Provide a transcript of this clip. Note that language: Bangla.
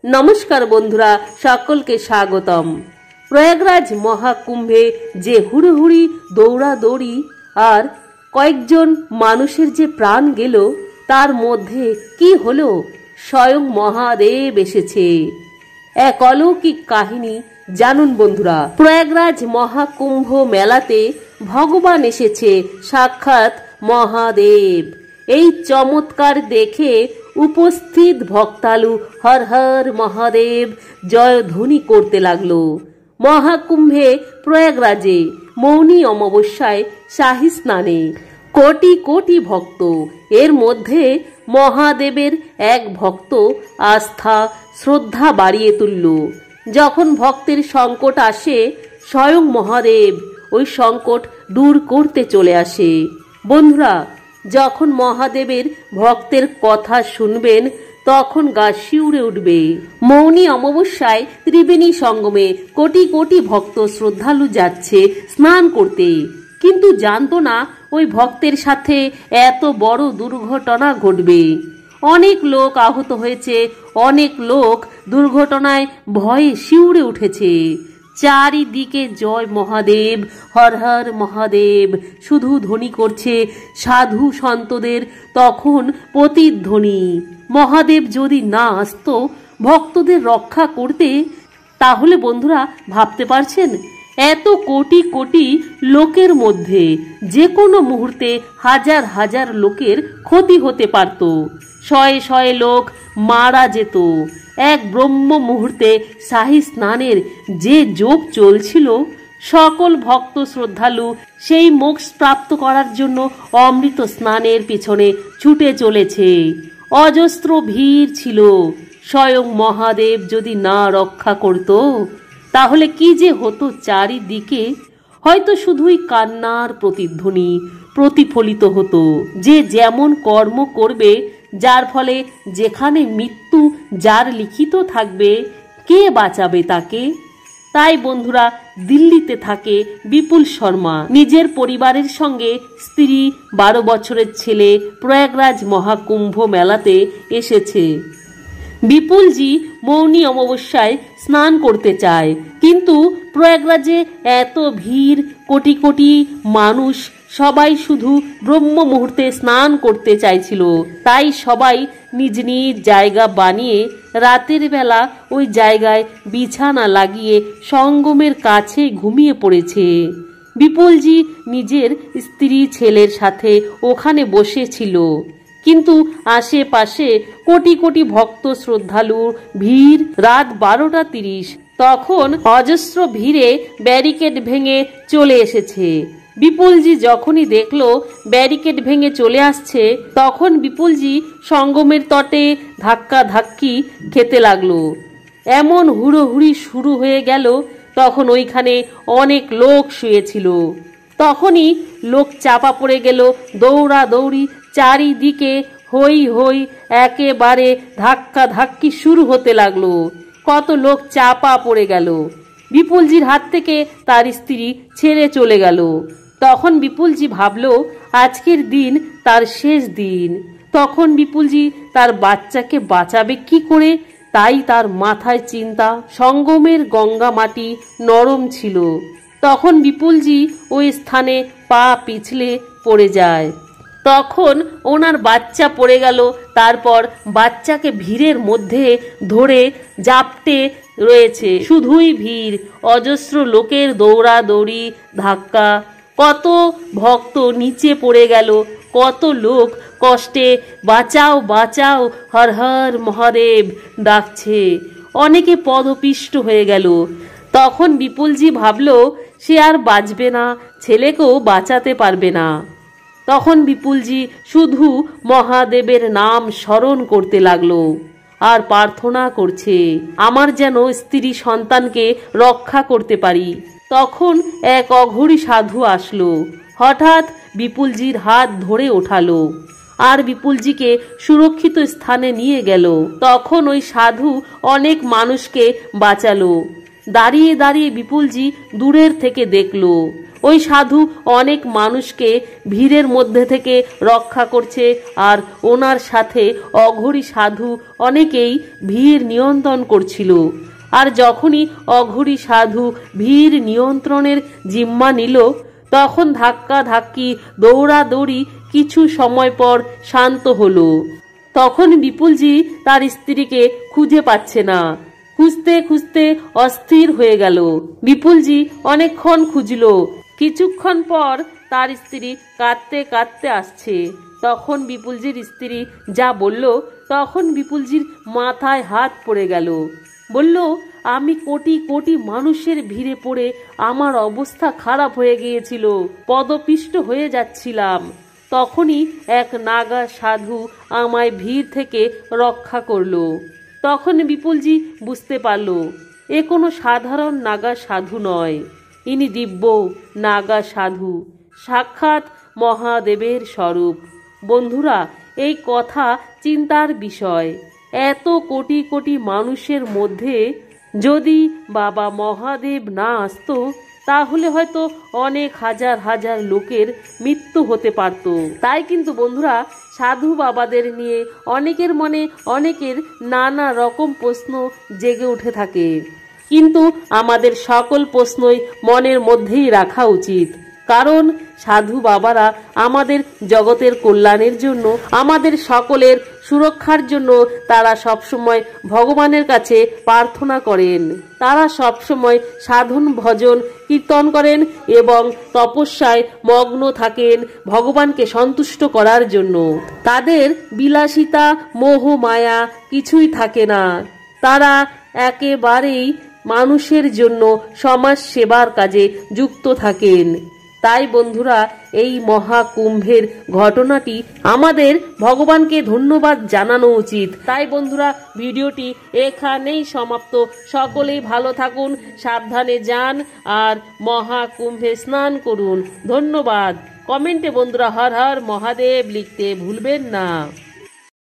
নমস্কার বন্ধুরা, সকলকে স্বাগতম। প্রয়াগরাজ মহাকুম্ভে যে হুড়োহুড়ি দৌড়াদৌড়ি আর কয়েকজন মানুষের যে প্রাণ গেল, তার মধ্যে কি হলো? স্বয়ং মহাদেব এসেছে। এক অলৌকিক কাহিনী জানুন বন্ধুরা। প্রয়াগরাজ মহাকুম্ভ মেলাতে ভগবান এসেছে, সাক্ষাৎ মহাদেব। এই চমৎকার দেখে উপস্থিত ভক্তালু হর হর মহাদেব জয়ধ্বনি করতে লাগলো। মহাকুম্ভে প্রয়াগরাজে মৌনী অমাবস্যায় শাহী স্নানে কোটি কোটি ভক্ত, এর মধ্যে মহাদেবের এক ভক্ত আস্থা শ্রদ্ধা বাড়িয়ে তুলল। যখন ভক্তের সংকট আসে, স্বয়ং মহাদেব ওই সংকট দূর করতে চলে আসে। বন্ধুরা, যখন মহাদেবের ভক্তের কথা শুনবেন, তখন গা শিউরে উঠবে। মৌনী অমাবস্যায় ত্রিবেণী সঙ্গমে কোটি কোটি ভক্ত শ্রদ্ধালু যাচ্ছে স্নান করতে, কিন্তু জানতো না ওই ভক্তের সাথে এত বড় দুর্ঘটনা ঘটবে। অনেক লোক আহত হয়েছে, অনেক লোক দুর্ঘটনায় ভয়ে শিউরে উঠেছে। চারিদিকে জয় মহাদেব, হর হর মহাদেব শুধু ধ্বনি করছে সাধু সন্তদের তখন প্রতিধ্বনি। মহাদেব যদি না আসতো ভক্তদের রক্ষা করতে, তাহলে বন্ধুরা ভাবতে পারছেন, এত কোটি কোটি লোকের মধ্যে যে কোনো মুহূর্তে হাজার হাজার লোকের ক্ষতি হতে পারত, শয়ে শয়ে লোক মারা যেত। এক ব্রহ্ম মুহূর্তে শাহী স্নানের যে যোগ চলছিল, সকল ভক্ত শ্রদ্ধালু সেই মোক্ষ প্রাপ্ত করার জন্য অমৃত স্নানের পিছনে ছুটে চলেছে। অজস্র ভিড় ছিল। স্বয়ং মহাদেব যদি না রক্ষা করত, তাহলে কি যে হতো চারিদিকে? হয়তো শুধুই কান্নার প্রতিধ্বনি প্রতিফলিত হতো। যে যেমন কর্ম করবে, যার ফলে যেখানে মৃত্যু যার লিখিত থাকবে, কে বাঁচাবে তাকে? তাই বন্ধুরা, দিল্লিতে থাকে বিপুল শর্মা। নিজের পরিবারের সঙ্গে স্ত্রী, 12 বছরের ছেলে প্রয়াগরাজ মহাকুম্ভ মেলাতে এসেছে। বিপুলজি মৌনী অমাবস্যায় স্নান করতে চায়, কিন্তু প্রয়াগরাজে এত ভিড়, কোটি কোটি মানুষ, সবাই শুধু ব্রহ্ম মুহূর্তে স্নান করতে চাইছিল। তাই সবাই নিজ নিজ জায়গা বানিয়ে রাতের বেলা ওই জায়গায় বিছানা লাগিয়ে সঙ্গমের কাছে ঘুমিয়ে পড়েছে। বিপুলজি নিজের স্ত্রী ছেলের সাথে ওখানে বসেছিল, কিন্তু আশেপাশে কোটি কোটি ভক্ত শ্রদ্ধালুর ভিড়। রাত 12:30, তখন অজস্র ভিড়ে ব্যারিকেড ভেঙে চলে এসেছে। বিপুলজি যখনই দেখলো ব্যারিকেড ভেঙে চলে আসছে, তখন বিপুলজি সঙ্গমের তটে ধাক্কা ধাক্কি খেতে লাগলো। এমন হুড়োহুড়ি শুরু হয়ে গেল, তখন ওইখানে অনেক লোক শুয়েছিল। তখনই লোক চাপা পড়ে গেল, দৌড়াদৌড়ি, চারিদিকে হই হই, একেবারে ধাক্কা ধাক্কি শুরু হতে লাগলো। কত লোক চাপা পড়ে গেল। বিপুলজির হাত থেকে তার স্ত্রী ছেড়ে চলে গেল। তখন বিপুলজি ভাবলো, আজকের দিন তার শেষ দিন। তখন বিপুলজি তার বাচ্চাকে বাঁচাবে কি করে, তাই তার মাথায় চিন্তা। সঙ্গমের গঙ্গা মাটি নরম ছিল। তখন বিপুলজি ওই স্থানে পা পিছলে পড়ে যায়। তখন ওনার বাচ্চা পড়ে গেল। তারপর বাচ্চাকে ভিড়ের মধ্যে ধরে জাপটে রয়েছে। শুধুই ভিড়, অজস্র লোকের দৌড়াদৌড়ি, ধাক্কা। কত ভক্ত নিচে পড়ে গেল, কত লোক কষ্টে বাঁচাও বাঁচাও হর হর মহাদেব ডাকছে। অনেকে পদপিষ্ট হয়ে গেল। তখন বিপুলজি ভাবলো, সে আর বাঁচবে না, ছেলেকেও বাঁচাতে পারবে না। তখন বিপুলজি শুধু মহাদেবের নাম স্মরণ করতে লাগলো আর প্রার্থনা করছে, আমার যেন স্ত্রী সন্তানকে রক্ষা করতে পারি। তখন এক অঘরী সাধু আসলো। হঠাৎ বিপুলজির হাত ধরে ওঠালো আর বিপুলজিকে সুরক্ষিত স্থানে নিয়ে গেল। তখন ওই সাধু অনেক মানুষকে বাঁচালো। দাঁড়িয়ে দাঁড়িয়ে বিপুলজি দূরের থেকে দেখলো ওই সাধু অনেক মানুষকে ভিড়ের মধ্যে থেকে রক্ষা করছে, আর ওনার সাথে অঘরী সাধু অনেকেই ভিড় নিয়ন্ত্রণ করছিল। আর যখনই অঘরী সাধু ভিড় নিয়ন্ত্রণের জিম্মা নিল, তখন ধাক্কা ধাক্কি দৌড়াদৌড়ি কিছু সময় পর শান্ত হলো। তখন বিপুলজি তার স্ত্রীকে খুঁজে পাচ্ছে না। খুঁজতে খুঁজতে অস্থির হয়ে গেল। বিপুলজি অনেকক্ষণ খুঁজল। কিছুক্ষণ পর তার স্ত্রী কাঁদতে কাঁদতে আসছে। তখন বিপুলজির স্ত্রী যা বলল, তখন বিপুলজির মাথায় হাত পড়ে গেল। বলল, আমি কোটি কোটি মানুষের ভিড়ে পড়ে আমার অবস্থা খারাপ হয়ে গিয়েছিল, পদপিষ্ট হয়ে যাচ্ছিলাম। তখনই এক নাগা সাধু আমায় ভিড় থেকে রক্ষা করলো। তখন বিপুলজি বুঝতে পারল, এ কোনো সাধারণ নাগা সাধু নয়, ইনি দিব্য নাগা সাধু, সাক্ষাৎ মহাদেবের স্বরূপ। বন্ধুরা, এই কথা চিন্তার বিষয়। এত কোটি কোটি মানুষের মধ্যে যদি বাবা মহাদেব না আসতো, তাহলে হয়তো অনেক হাজার হাজার লোকের মৃত্যু হতে পারত। তাই কিন্তু বন্ধুরা, সাধু বাবাদের নিয়ে অনেকের মনে অনেকের নানা রকম প্রশ্ন জেগে উঠে থাকে, কিন্তু আমাদের সকল প্রশ্নই মনের মধ্যেই রাখা উচিত। কারণ সাধু বাবারা আমাদের জগতের কল্যাণের জন্য, আমাদের সকলের সুরক্ষার জন্য তারা সবসময় ভগবানের কাছে প্রার্থনা করেন। তারা সবসময় সাধন ভজন কীর্তন করেন এবং তপস্যায় মগ্ন থাকেন ভগবানকে সন্তুষ্ট করার জন্য। তাদের বিলাসিতা মোহ মায়া কিছুই থাকে না। তারা একেবারেই মানুষের জন্য সমাজ সেবার কাজে যুক্ত থাকেন। তাই বন্ধুরা, এই মহাকুম্ভের ঘটনাটি আমাদের ভগবানকে ধন্যবাদ জানানো উচিত। তাই বন্ধুরা, ভিডিওটি এখানেই সমাপ্ত। সকলেই ভালো থাকুন, সাবধানে যান আর মহাকুম্ভে স্নান করুন। ধন্যবাদ। কমেন্টে বন্ধুরা হর হর মহাদেব লিখতে ভুলবেন না।